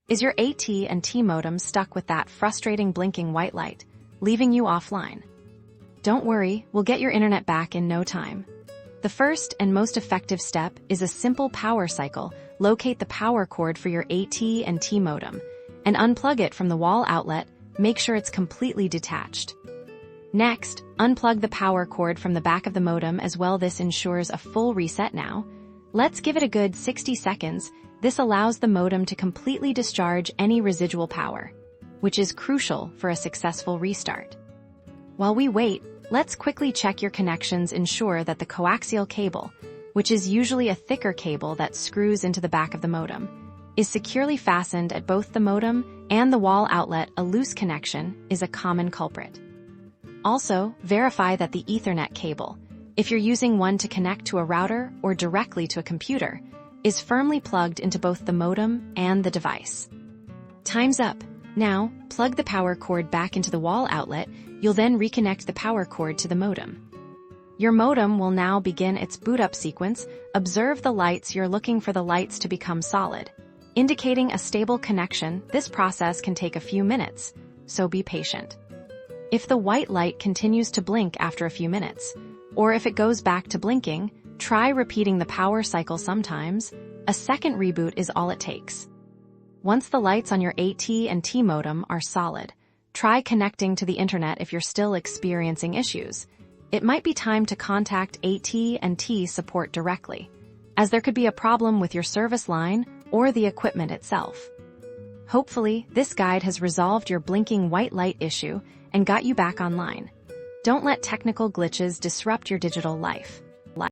Is your AT&T modem stuck with that frustrating blinking white light, leaving you offline? Don't worry, we'll get your internet back in no time. The first and most effective step is a simple power cycle. Locate the power cord for your AT&T modem and unplug it from the wall outlet. Make sure it's completely detached. Next, unplug the power cord from the back of the modem as well. This ensures a full reset now. Let's give it a good 60 seconds. This allows the modem to completely discharge any residual power, which is crucial for a successful restart. While we wait, let's quickly check your connections. Ensure that the coaxial cable, which is usually a thicker cable that screws into the back of the modem, is securely fastened at both the modem and the wall outlet. A loose connection is a common culprit. Also, verify that the Ethernet cable, if you're using one to connect to a router or directly to a computer, is firmly plugged into both the modem and the device. Time's up. Now, plug the power cord back into the wall outlet. You'll then reconnect the power cord to the modem. Your modem will now begin its boot up sequence. Observe the lights. You're looking for the lights to become solid, indicating a stable connection. This process can take a few minutes, so be patient. If the white light continues to blink after a few minutes, or if it goes back to blinking, try repeating the power cycle. Sometimes a second reboot is all it takes. Once the lights on your AT&T modem are solid, try connecting to the internet. If you're still experiencing issues, it might be time to contact AT&T support directly, as there could be a problem with your service line or the equipment itself. Hopefully, this guide has resolved your blinking white light issue and got you back online. Don't let technical glitches disrupt your digital life.